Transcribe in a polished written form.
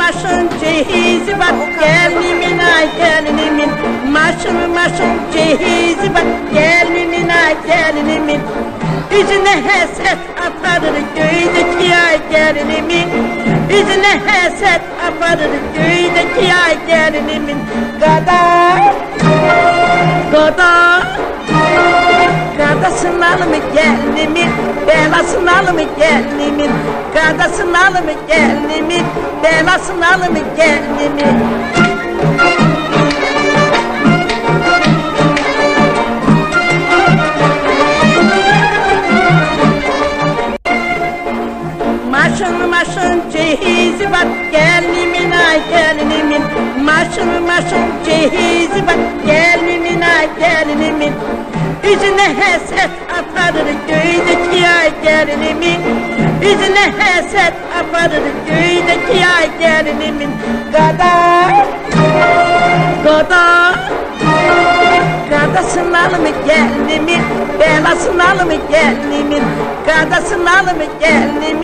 maşın cehizi var gelinimin ay gelinimin. Maşın cehizi var gelinimin ay gelinimin. Yüzüne heset aparır göğdeki ay gelinimin. Yüzüne heset aparır göğdeki ay gelinimin. Gada Gadasını alımı gelinimin, belasını alımı gelinimin. Gadasını alımı gelinimin, belasını alımı gelinimin. Maşın cehizi var gelinimin ay gelinimin. Maşın cehizi var gelinimin ay gelinimin. Yüzüne heset aparır göğdeki ay gelinimin. Yüzüne heset aparır göğdeki ay gelinimin. Gadasını alımı gelinimin, belasını alımı gelinimin. Gadasını alımı gelinimin,